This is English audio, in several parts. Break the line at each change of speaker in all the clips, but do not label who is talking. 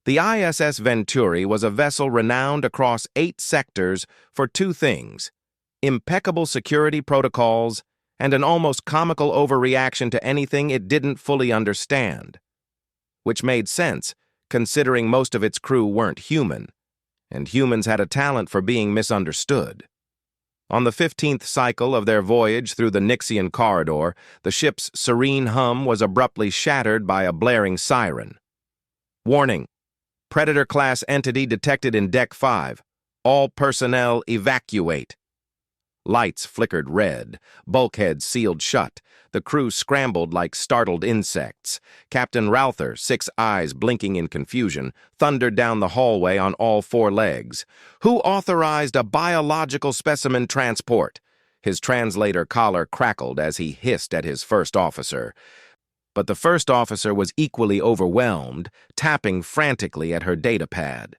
The ISS Venturi was a vessel renowned across 8 sectors for 2 things: impeccable security protocols and an almost comical overreaction to anything it didn't fully understand. Which made sense, considering most of its crew weren't human, and humans had a talent for being misunderstood. On the 15th cycle of their voyage through the Nixian corridor, the ship's serene hum was abruptly shattered by a blaring siren. Warning: Predator-class entity detected in Deck 5. All personnel evacuate. Lights flickered red, bulkheads sealed shut. The crew scrambled like startled insects. Captain Ralther, 6 eyes blinking in confusion, thundered down the hallway on all 4 legs. Who authorized a biological specimen transport? His translator collar crackled as he hissed at his first officer. But the first officer was equally overwhelmed, tapping frantically at her datapad.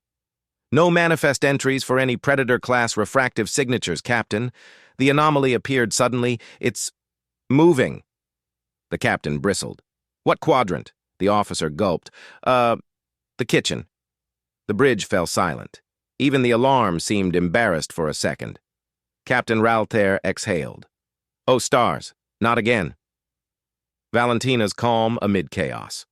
No manifest entries for any Predator-class refractive signatures, Captain. The anomaly appeared suddenly. It's moving. The captain bristled. What quadrant? The officer gulped. The kitchen. The bridge fell silent. Even the alarm seemed embarrassed for a second. Captain Ralther exhaled. Oh, stars. Not again. Valentina's calm amid chaos.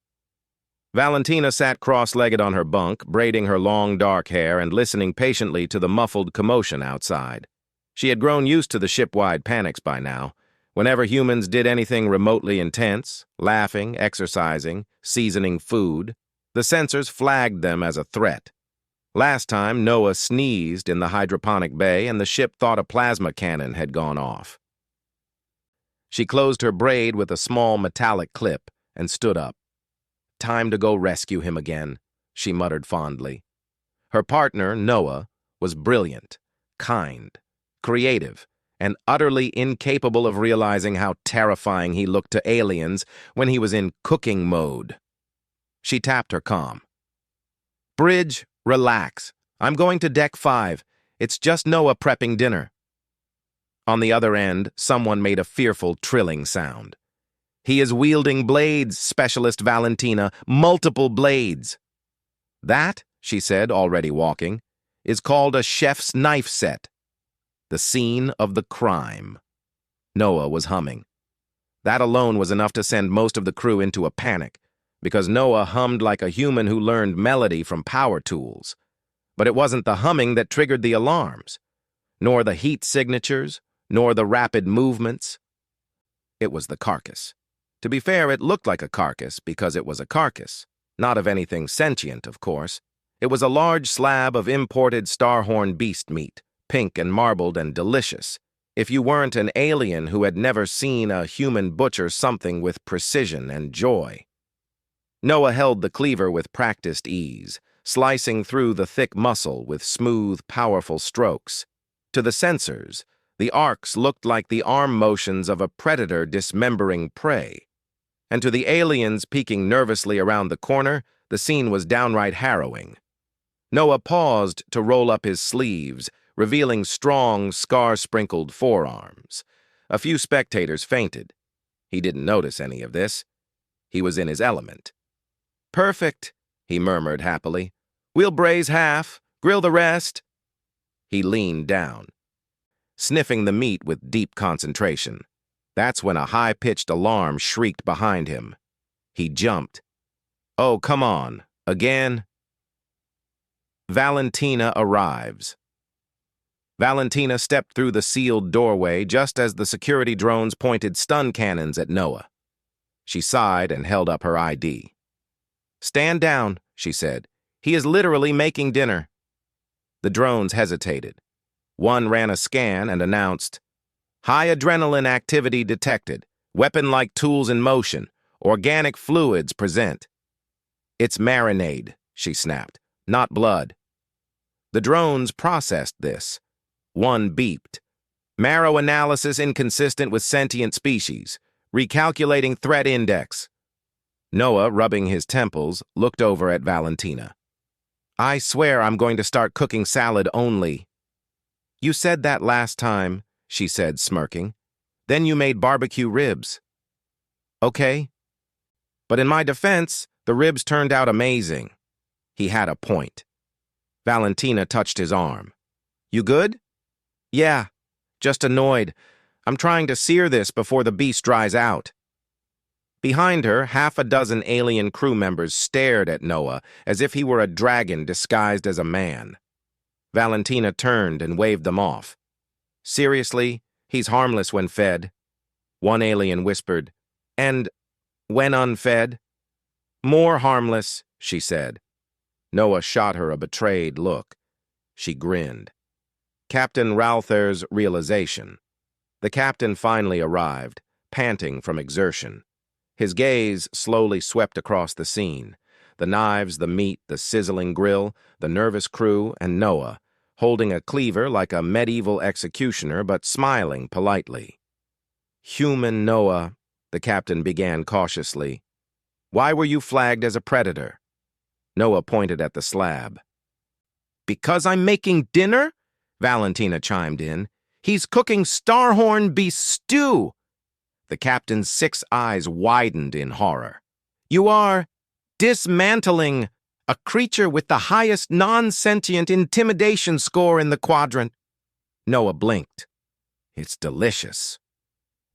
Valentina sat cross-legged on her bunk, braiding her long dark hair and listening patiently to the muffled commotion outside. She had grown used to the ship-wide panics by now. Whenever humans did anything remotely intense, laughing, exercising, seasoning food, the sensors flagged them as a threat. Last time, Noah sneezed in the hydroponic bay and the ship thought a plasma cannon had gone off. She closed her braid with a small metallic clip and stood up. Time to go rescue him again, she muttered fondly. Her partner, Noah, was brilliant, kind, creative, and utterly incapable of realizing how terrifying he looked to aliens when he was in cooking mode. She tapped her comm. Bridge, relax. I'm going to Deck 5. It's just Noah prepping dinner. On the other end, someone made a fearful trilling sound. He is wielding blades, Specialist Valentina, multiple blades. That, she said, already walking, is called a chef's knife set. The scene of the crime. Noah was humming. That alone was enough to send most of the crew into a panic, because Noah hummed like a human who learned melody from power tools. But it wasn't the humming that triggered the alarms, nor the heat signatures, nor the rapid movements. It was the carcass. To be fair, it looked like a carcass because it was a carcass, not of anything sentient, of course. It was a large slab of imported starhorn beast meat, pink and marbled and delicious, if you weren't an alien who had never seen a human butcher something with precision and joy. Noah held the cleaver with practiced ease, slicing through the thick muscle with smooth, powerful strokes. To the sensors, the arcs looked like the arm motions of a predator dismembering prey. And to the aliens peeking nervously around the corner, the scene was downright harrowing. Noah paused to roll up his sleeves, revealing strong, scar-sprinkled forearms. A few spectators fainted. He didn't notice any of this. He was in his element. Perfect, he murmured happily. We'll braise half, grill the rest. He leaned down, sniffing the meat with deep concentration. That's when a high-pitched alarm shrieked behind him. He jumped. Oh, come on. Again? Valentina arrives. Valentina stepped through the sealed doorway just as the security drones pointed stun cannons at Noah. She sighed and held up her ID. Stand down, she said. He is literally making dinner. The drones hesitated. One ran a scan and announced, High adrenaline activity detected. Weapon-like tools in motion. Organic fluids present. It's marinade, she snapped, not blood. The drones processed this. One beeped. Marrow analysis inconsistent with sentient species. Recalculating threat index. Noah, rubbing his temples, looked over at Valentina. I swear I'm going to start cooking salad only. You said that last time, she said, smirking. Then you made barbecue ribs. Okay. But in my defense, the ribs turned out amazing. He had a point. Valentina touched his arm. "You good?" "Yeah, just annoyed. I'm trying to sear this before the beast dries out." Behind her, half a dozen alien crew members stared at Noah as if he were a dragon disguised as a man. Valentina turned and waved them off. "Seriously, he's harmless when fed." One alien whispered, "And when unfed?" "More harmless," she said. Noah shot her a betrayed look. She grinned. Captain Ralther's realization. The captain finally arrived, panting from exertion. His gaze slowly swept across the scene. The knives, the meat, the sizzling grill, the nervous crew, and Noah, holding a cleaver like a medieval executioner but smiling politely. "Human Noah," the captain began cautiously. "Why were you flagged as a predator?" Noah pointed at the slab. "Because I'm making dinner?" Valentina chimed in. "He's cooking starhorn beef stew." The captain's 6 eyes widened in horror. "You are dismantling a creature with the highest non-sentient intimidation score in the quadrant." Noah blinked. "It's delicious."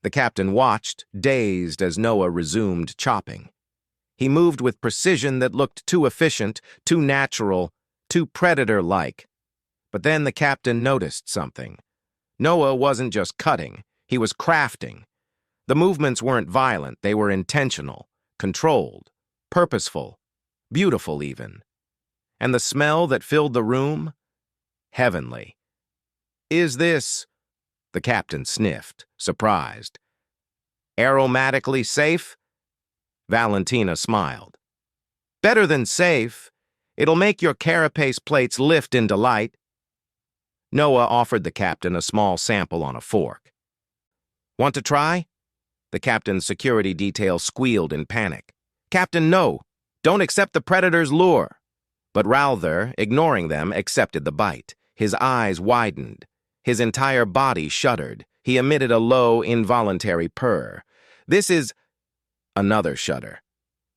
The captain watched, dazed, as Noah resumed chopping. He moved with precision that looked too efficient, too natural, too predator-like. But then the captain noticed something. Noah wasn't just cutting, he was crafting. The movements weren't violent, they were intentional, controlled, purposeful, beautiful even. And the smell that filled the room? Heavenly. "Is this—" the captain sniffed, surprised. "Aromatically safe?" Valentina smiled. "Better than safe. It'll make your carapace plates lift in delight." Noah offered the captain a small sample on a fork. "Want to try?" The captain's security detail squealed in panic. "Captain, no! Don't accept the predator's lure!" But Ralther, ignoring them, accepted the bite. His eyes widened. His entire body shuddered. He emitted a low, involuntary purr. "This is—" Another shudder.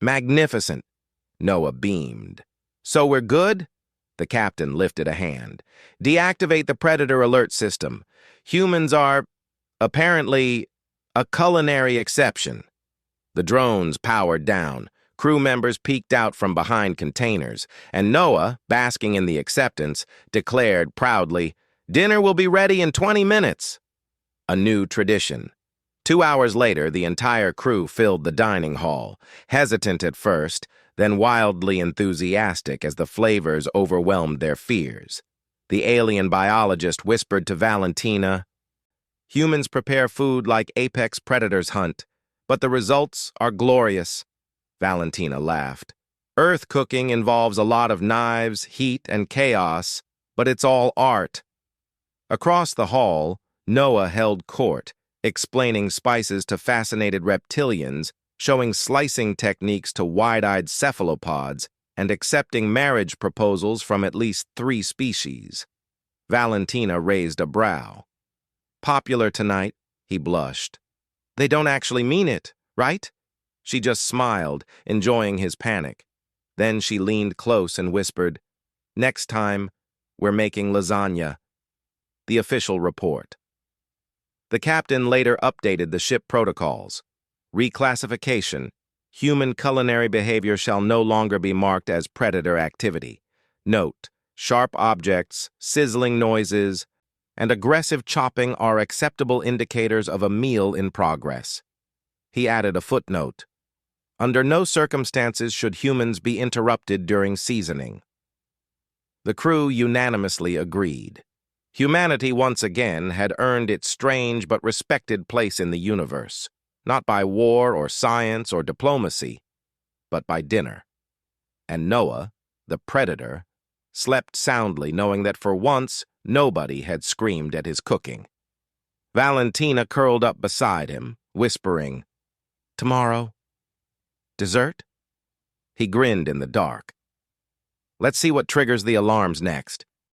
"Magnificent!" Noah beamed. "So we're good?" The captain lifted a hand. "Deactivate the predator alert system. Humans are, apparently, a culinary exception." The drones powered down. Crew members peeked out from behind containers, and Noah, basking in the acceptance, declared proudly, "Dinner will be ready in 20 minutes." A new tradition. 2 hours later, the entire crew filled the dining hall, hesitant at first, then wildly enthusiastic as the flavors overwhelmed their fears. The alien biologist whispered to Valentina, "Humans prepare food like apex predators hunt, but the results are glorious." Valentina laughed. "Earth cooking involves a lot of knives, heat, and chaos, but it's all art." Across the hall, Noah held court, explaining spices to fascinated reptilians, showing slicing techniques to wide-eyed cephalopods, and accepting marriage proposals from at least 3 species. Valentina raised a brow. "Popular tonight," he blushed. "They don't actually mean it, right?" She just smiled, enjoying his panic. Then she leaned close and whispered, "Next time, we're making lasagna." The official report. The captain later updated the ship protocols. Reclassification. Human culinary behavior shall no longer be marked as predator activity. Note, sharp objects, sizzling noises, and aggressive chopping are acceptable indicators of a meal in progress. He added a footnote. Under no circumstances should humans be interrupted during seasoning. The crew unanimously agreed. Humanity once again had earned its strange but respected place in the universe, not by war or science or diplomacy, but by dinner. And Noah, the predator, slept soundly knowing that for once nobody had screamed at his cooking. Valentina curled up beside him, whispering, "Tomorrow? Dessert?" He grinned in the dark. "Let's see what triggers the alarms next."